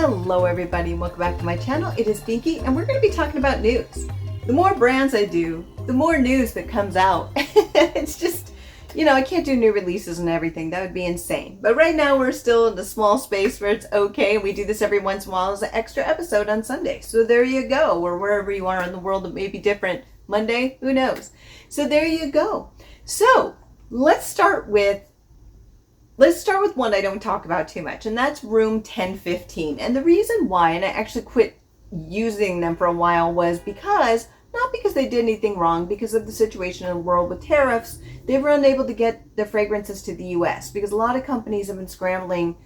Hello everybody and welcome back to my channel. It is Dinky and we're going to be talking about news. The more brands I do, the more news that comes out. It's just, I can't do new releases and everything. That would be insane. But right now we're still in the small space where it's okay. We do this every once in a while as an extra episode on Sunday. So there you go. Or wherever you are in the world, it may be different. Monday, who knows? So there you go. So let's start with one I don't talk about too much, and that's room 1015. And the reason why, and I actually quit using them for a while, was not because they did anything wrong, because of the situation in the world with tariffs. They were unable to get their fragrances to the US because a lot of companies have been scrambling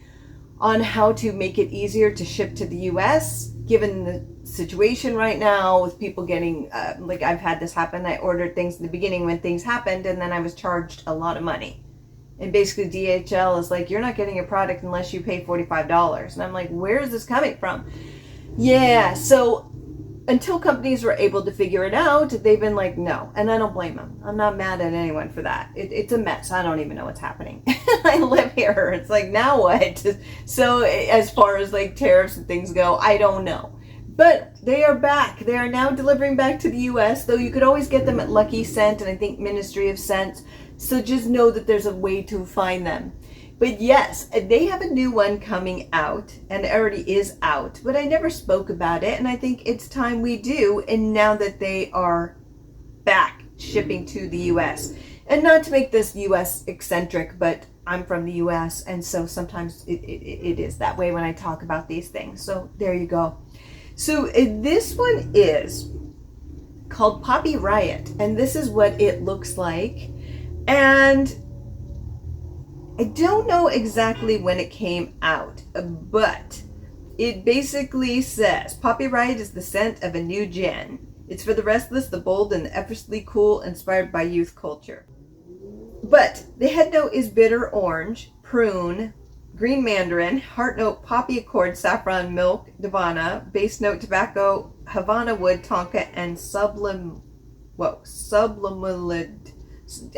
on how to make it easier to ship to the US, given the situation right now with people getting, like I've had this happen. I ordered things in the beginning when things happened, and then I was charged a lot of money. And basically DHL is like, you're not getting a product unless you pay $45. And I'm like, where is this coming from? Yeah, so until companies were able to figure it out, they've been like, no. And I don't blame them. I'm not mad at anyone for that. It's a mess. I don't even know what's happening. I live here. It's like, now what? So as far as like tariffs and things go, I don't know. But they are back. They are now delivering back to the US, though you could always get them at Lucky Scent and I think Ministry of Scent. So just know that there's a way to find them. But yes, they have a new one coming out, and it already is out, but I never spoke about it, and I think it's time we do, and now that they are back shipping to the US. And not to make this US eccentric, but I'm from the US, and so sometimes it is that way when I talk about these things. So there you go. So this one is called Poppy Riot, and this is what it looks like. And I don't know exactly when it came out, but it basically says, Poppy Riot is the scent of a new gen. It's for the restless, the bold, and the effortlessly cool, inspired by youth culture. But the head note is bitter orange, prune, green mandarin, heart note poppy accord, saffron, milk, divana, base note tobacco, Havana wood, tonka, and subliminal.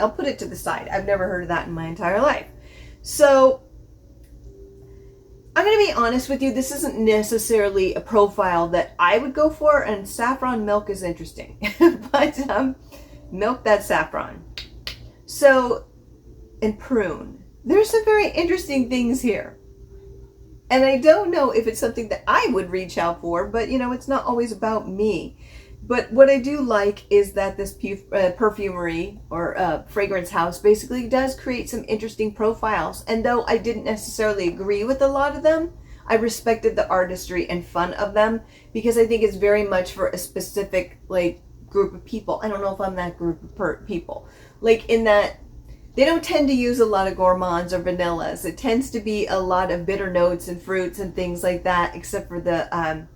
I'll put it to the side. I've never heard of that in my entire life. So I'm going to be honest with you. This isn't necessarily a profile that I would go for, and saffron milk is interesting. But milk, that's saffron. So, and prune. There's some very interesting things here. And I don't know if it's something that I would reach out for, but it's not always about me. But what I do like is that this perfumery or fragrance house basically does create some interesting profiles. And though I didn't necessarily agree with a lot of them, I respected the artistry and fun of them, because I think it's very much for a specific group of people. I don't know if I'm that group of people. In that they don't tend to use a lot of gourmands or vanillas. It tends to be a lot of bitter notes and fruits and things like that, except for the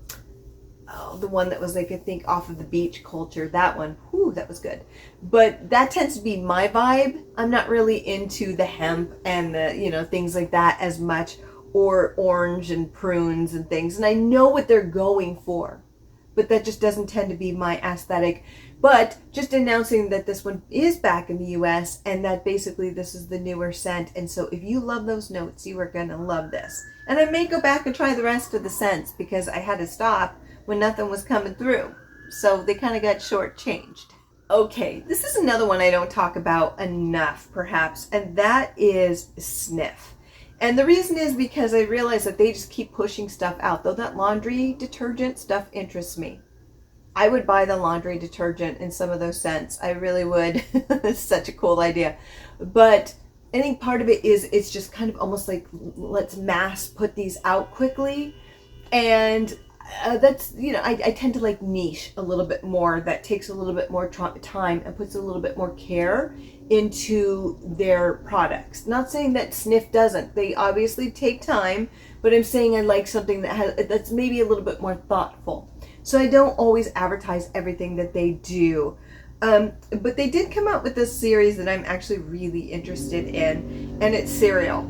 one that was I think off of the beach culture. That one, whew, that was good. But that tends to be my vibe. I'm not really into the hemp and the, things like that as much, or orange and prunes and things. And I know what they're going for, but that just doesn't tend to be my aesthetic. But just announcing that this one is back in the US, and that basically this is the newer scent. And so if you love those notes, you are going to love this. And I may go back and try the rest of the scents, because I had to stop when nothing was coming through. So they kind of got shortchanged. Okay, this is another one I don't talk about enough, perhaps, and that is Snif. And the reason is because I realize that they just keep pushing stuff out. Though that laundry detergent stuff interests me. I would buy the laundry detergent in some of those scents. I really would. It's such a cool idea. But I think part of it is it's just kind of almost like, let's mass put these out quickly. And that's, I tend to niche a little bit more. That takes a little bit more time and puts a little bit more care into their products. Not saying that Snif doesn't. They obviously take time, but I'm saying I like something that's maybe a little bit more thoughtful. So I don't always advertise everything that they do. But they did come out with this series that I'm actually really interested in, and it's cereal.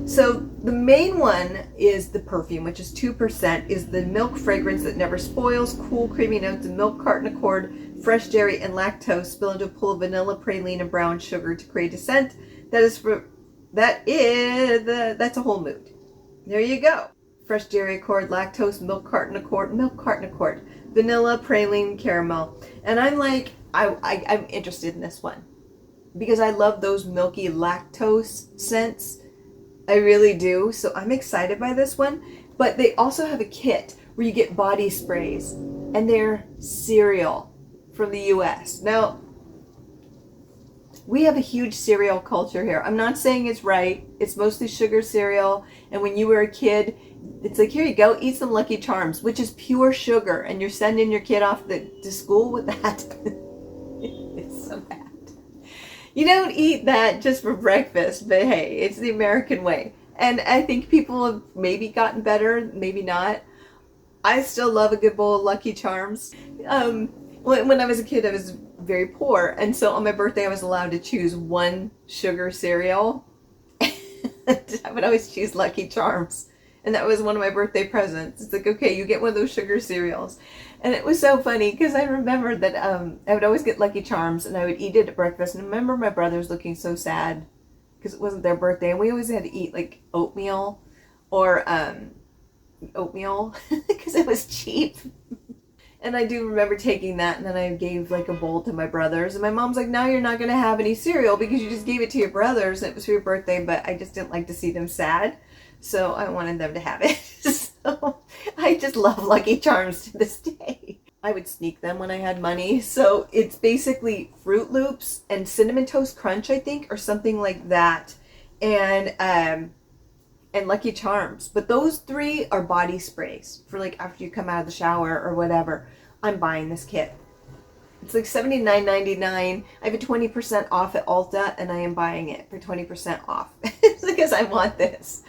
So the main one is the perfume, which is 2%, is the milk fragrance that never spoils, cool creamy notes of milk carton accord, fresh dairy and lactose spill into a pool of vanilla, praline, and brown sugar to create a scent that's a whole mood. There you go. fresh dairy accord, lactose, milk carton accord, vanilla, praline, caramel. And I'm like, I'm interested in this one because I love those milky lactose scents. I really do. So I'm excited by this one. But they also have a kit where you get body sprays, and they're cereal from the US. Now, we have a huge cereal culture here. I'm not saying it's right. It's mostly sugar cereal. And when you were a kid, it's like, here you go, eat some Lucky Charms, which is pure sugar. And you're sending your kid off to school with that. It's so bad. You don't eat that just for breakfast, but hey, it's the American way. And I think people have maybe gotten better, maybe not. I still love a good bowl of Lucky Charms. When I was a kid, I was very poor. And so on my birthday, I was allowed to choose one sugar cereal. I would always choose Lucky Charms. And that was one of my birthday presents. It's like, okay, you get one of those sugar cereals. And it was so funny because I remember that I would always get Lucky Charms and I would eat it at breakfast. And I remember my brothers looking so sad because it wasn't their birthday. And we always had to eat like oatmeal or oatmeal because it was cheap. And I do remember taking that, and then I gave like a bowl to my brothers. And my mom's like, now you're not going to have any cereal because you just gave it to your brothers. And it was for your birthday, but I just didn't like to see them sad. So I wanted them to have it. So I just love Lucky Charms to this day. I would sneak them when I had money. So it's basically Fruit Loops and Cinnamon Toast Crunch, I think, or something like that. And Lucky Charms. But those three are body sprays for like after you come out of the shower or whatever. I'm buying this kit. It's like $79.99. I have a 20% off at Ulta, and I am buying it for 20% off. It's because I want this.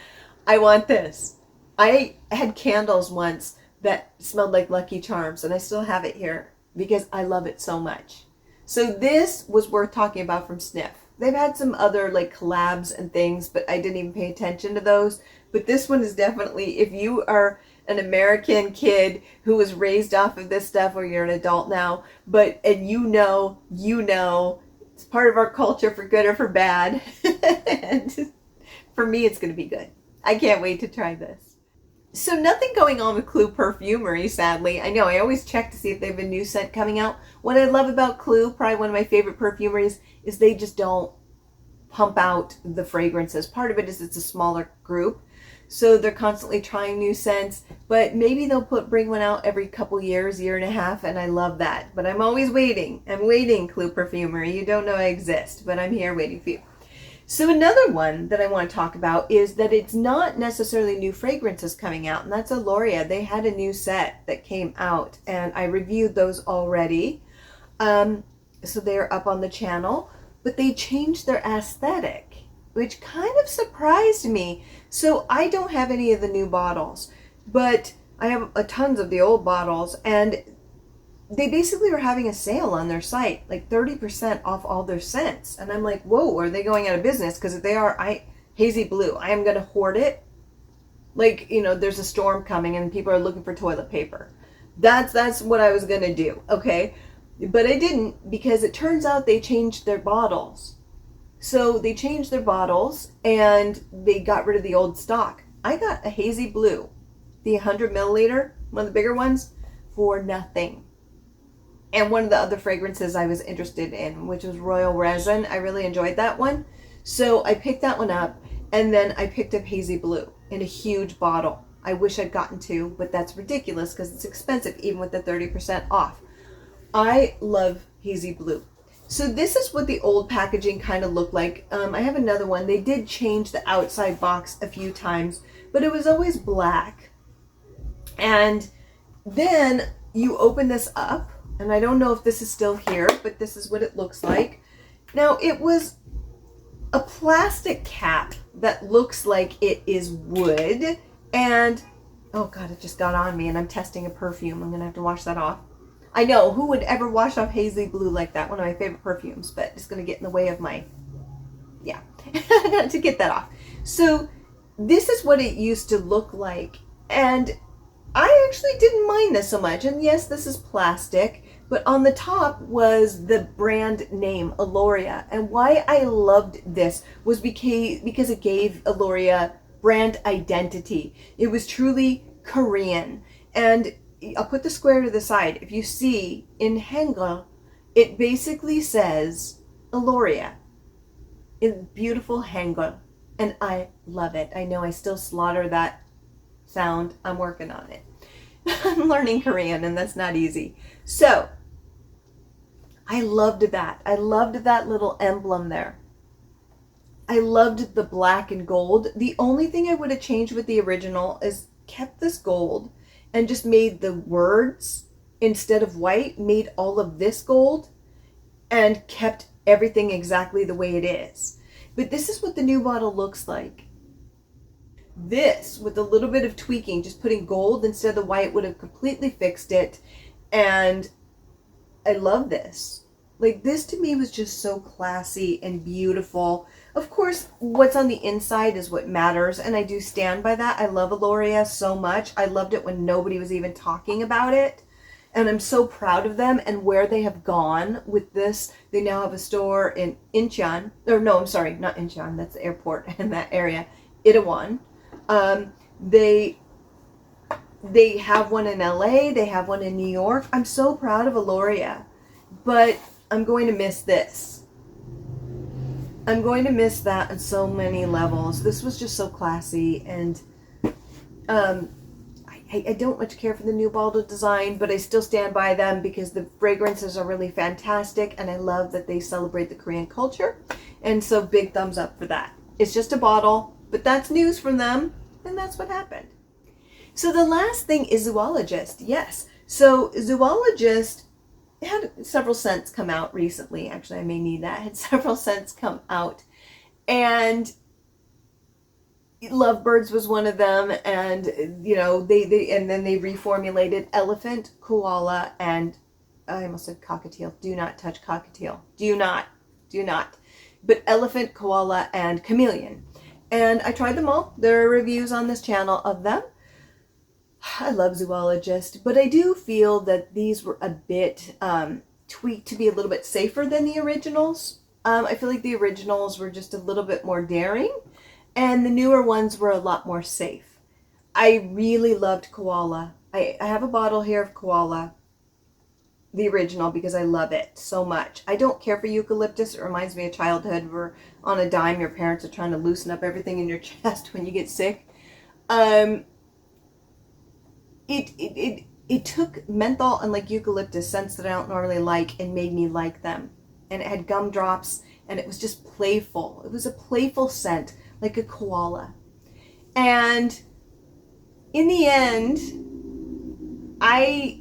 I want this. I had candles once that smelled like Lucky Charms, and I still have it here because I love it so much. So this was worth talking about from Snif. They've had some other like collabs and things, but I didn't even pay attention to those. But this one is definitely, if you are an American kid who was raised off of this stuff, or you're an adult now, and you know, it's part of our culture for good or for bad. And for me, it's going to be good. I can't wait to try this. So nothing going on with Clue Perfumery, sadly. I know, I always check to see if they have a new scent coming out. What I love about Clue, probably one of my favorite perfumeries, is they just don't pump out the fragrances. Part of it is it's a smaller group, so they're constantly trying new scents, but maybe they'll bring one out every couple years, year and a half, and I love that. But I'm always waiting. I'm waiting, Clue Perfumery. You don't know I exist, but I'm here waiting for you. So another one that I want to talk about is that it's not necessarily new fragrances coming out, and that's Elorea. They had a new set that came out, and I reviewed those already. So they're up on the channel, but they changed their aesthetic, which kind of surprised me. So I don't have any of the new bottles, but I have tons of the old bottles, and they basically were having a sale on their site, like 30% off all their scents. And I'm like, whoa, are they going out of business? Because if they are, Hazy Blue, I am going to hoard it. Like, there's a storm coming and people are looking for toilet paper. That's what I was going to do, okay? But I didn't, because it turns out they changed their bottles. So they changed their bottles and they got rid of the old stock. I got a Hazy Blue, the 100 milliliter, one of the bigger ones, for nothing. And one of the other fragrances I was interested in, which was Royal Resin. I really enjoyed that one. So I picked that one up, and then I picked up Hazy Blue in a huge bottle. I wish I'd gotten two, but that's ridiculous because it's expensive, even with the 30% off. I love Hazy Blue. So this is what the old packaging kind of looked like. I have another one. They did change the outside box a few times, but it was always black. And then you open this up, and I don't know if this is still here, but this is what it looks like. Now, it was a plastic cap that looks like it is wood. And, oh God, it just got on me, and I'm testing a perfume. I'm going to have to wash that off. I know, who would ever wash off Hazy Blue like that? One of my favorite perfumes, but it's going to get in the way of my, yeah, I got to get that off. So this is what it used to look like. And I actually didn't mind this so much. And yes, this is plastic, but on the top was the brand name, Elorea. And why I loved this was because it gave Elorea brand identity. It was truly Korean. And I'll put the square to the side. If you see in Hangul, it basically says Elorea in beautiful Hangul. And I love it. I know I still slaughter that sound. I'm working on it. I'm learning Korean and that's not easy. So I loved that. I loved that little emblem there. I loved the black and gold. The only thing I would have changed with the original is kept this gold and just made the words, instead of white, made all of this gold and kept everything exactly the way it is. But this is what the new bottle looks like. This, with a little bit of tweaking, just putting gold instead of the white would have completely fixed it. And I love this. Like, this to me was just so classy and beautiful. Of course, what's on the inside is what matters, and I do stand by that. I love Elorea so much. I loved it when nobody was even talking about it, and I'm so proud of them and where they have gone with this. They now have a store in Incheon, or no, I'm sorry, not Incheon, that's the airport in that area, Itaewon. They have one in LA, they have one in New York. I'm so proud of Elorea, but I'm going to miss this. I'm going to miss that on so many levels. This was just so classy, and I don't much care for the new bottle design, but I still stand by them because the fragrances are really fantastic, and I love that they celebrate the Korean culture, and so big thumbs up for that. It's just a bottle, but that's news from them, and that's what happened. So the last thing is Zoologist. Yes, so Zoologist had several scents come out recently. Actually, I may need that. Had several scents come out, and Lovebirds was one of them. And you know, they and then they reformulated elephant, koala, and I almost said cockatiel. Do not touch cockatiel. Do not. But elephant, koala, and chameleon. And I tried them all. There are reviews on this channel of them. I love Zoologist, but I do feel that these were a bit tweaked to be a little bit safer than the originals. I feel like the originals were just a little bit more daring, and the newer ones were a lot more safe. I really loved Koala. I have a bottle here of Koala, the original, because I love it so much. I don't care for eucalyptus. It reminds me of childhood where on a dime your parents are trying to loosen up everything in your chest when you get sick. It took menthol and like eucalyptus scents that I don't normally like and made me like them. And it had gumdrops, and it was just playful. It was a playful scent, like a koala. And in the end, I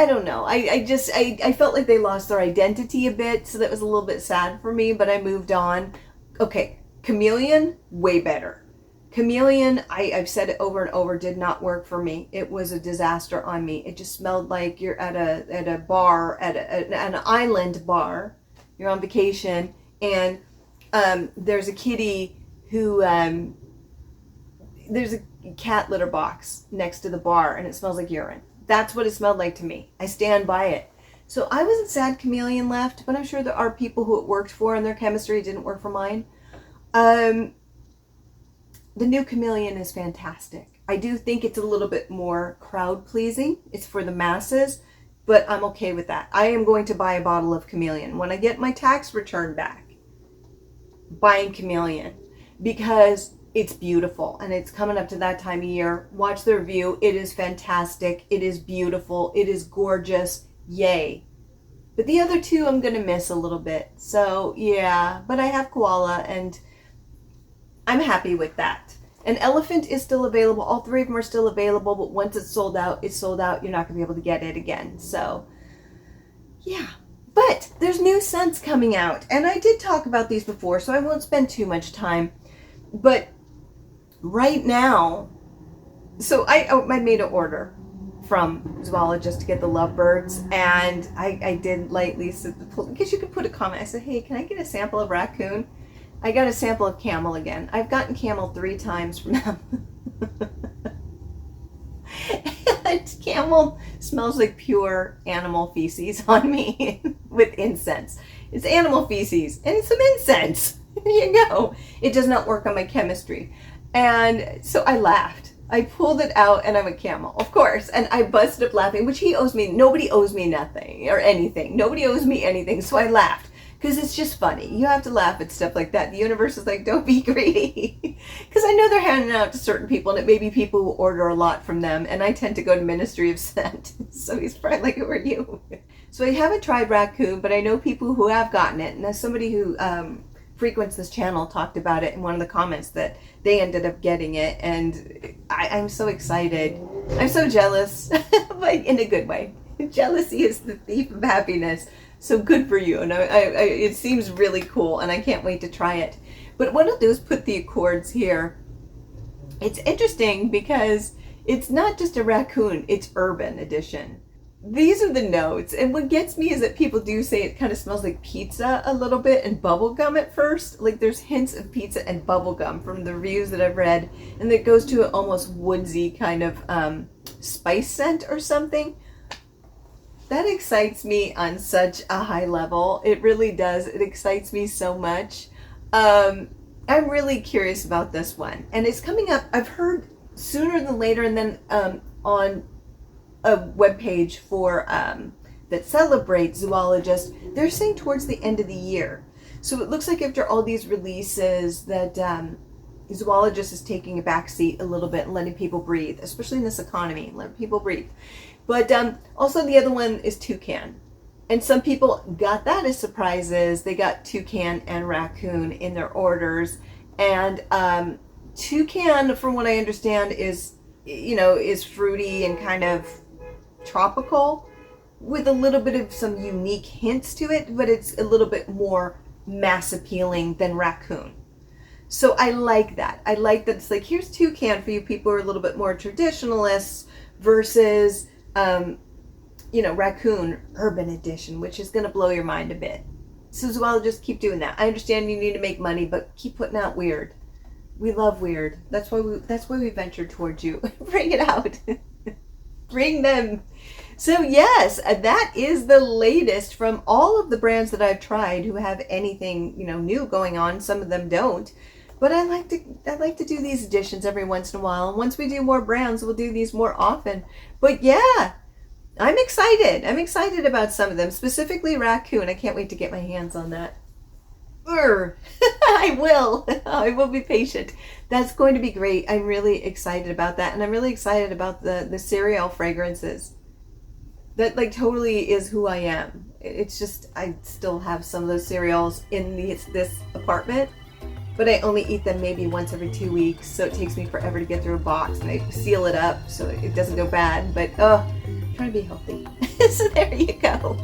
don't know. I felt like they lost their identity a bit, so that was a little bit sad for me, but I moved on. Okay, Chameleon, way better. Chameleon, I've said it over and over, did not work for me. It was a disaster on me. It just smelled like you're at a bar, at an island bar. You're on vacation, and there's a kitty who, there's a cat litter box next to the bar, and it smells like urine. That's what it smelled like to me. I stand by it. So I wasn't sad Chameleon left, but I'm sure there are people who it worked for and their chemistry didn't work for mine. The new Chameleon is fantastic. I do think it's a little bit more crowd pleasing. It's for the masses, but I'm okay with that. I am going to buy a bottle of Chameleon. When I get my tax return back, buying Chameleon, because it's beautiful and it's coming up to that time of year. Watch the review. It is fantastic. It is beautiful. It is gorgeous. Yay. But the other two I'm going to miss a little bit. So yeah, but I have Koala and I'm happy with that. And Elephant is still available. All three of them are still available, but once it's sold out, it's sold out. You're not going to be able to get it again. So yeah. But there's new scents coming out. And I did talk about these before, so I won't spend too much time. But right now, so I made an order from Zoologist to get the Lovebirds, and I did lightly, because you could put a comment. I said, hey, can I get a sample of raccoon? I got a sample of camel again. I've gotten camel 3 times from them. And camel smells like pure animal feces on me with incense. It's animal feces and it's some incense. There you go. It does not work on my chemistry. And so I laughed. I pulled it out and I'm a camel, of course. And I busted up laughing, which he owes me. Nobody owes me nothing or anything. Nobody owes me anything. So I laughed because it's just funny. You have to laugh at stuff like that. The universe is like, don't be greedy. Because I know they're handing out to certain people, and it may be people who order a lot from them. And I tend to go to Ministry of Scent. So he's probably like, who are you? So I haven't tried raccoon, but I know people who have gotten it. And as somebody who frequents this channel talked about it in one of the comments that they ended up getting it, and I'm so excited. I'm so jealous, but in a good way. Jealousy is the thief of happiness. So good for you, and it seems really cool, and I can't wait to try it. But what I'll do is put the accords here. It's interesting because it's not just a raccoon, it's urban edition. These are the notes, and what gets me is that people do say it kind of smells like pizza a little bit and bubblegum at first. Like there's hints of pizza and bubblegum from the reviews that I've read, and it goes to an almost woodsy kind of spice scent or something. That excites me on such a high level. It really does. It excites me so much. I'm really curious about this one, and it's coming up, I've heard, sooner than later, and then on a webpage for that celebrates Zoologist, they're saying towards the end of the year. So it looks like after all these releases that Zoologist is taking a backseat a little bit and letting people breathe, especially in this economy, letting people breathe. But also the other one is toucan. And some people got that as surprises. They got toucan and raccoon in their orders. And toucan, from what I understand, is fruity and kind of tropical with a little bit of some unique hints to it, but it's a little bit more mass appealing than raccoon. So I like that. I like that it's like, here's toucan for you people who are a little bit more traditionalists versus raccoon urban edition, which is going to blow your mind a bit. So Zoologists, keep doing that. I understand you need to make money, but keep putting out weird. We love weird. That's why we ventured towards you. Bring it out. Bring them. So yes, that is the latest from all of the brands that I've tried who have anything, new going on. Some of them don't. But I like to do these editions every once in a while. And once we do more brands, we'll do these more often. But yeah, I'm excited. I'm excited about some of them, specifically raccoon. I can't wait to get my hands on that. I will be patient. That's going to be great. I'm really excited about that. And I'm really excited about the cereal fragrances. That totally is who I am. It's just, I still have some of those cereals in this apartment, but I only eat them maybe once every 2 weeks. So it takes me forever to get through a box, and I seal it up so it doesn't go bad. But I'm trying to be healthy. So there you go.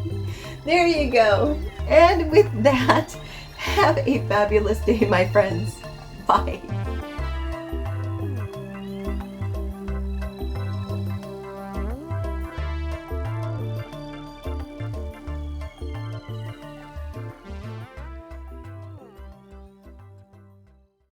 There you go. And with that, have a fabulous day, my friends. Bye.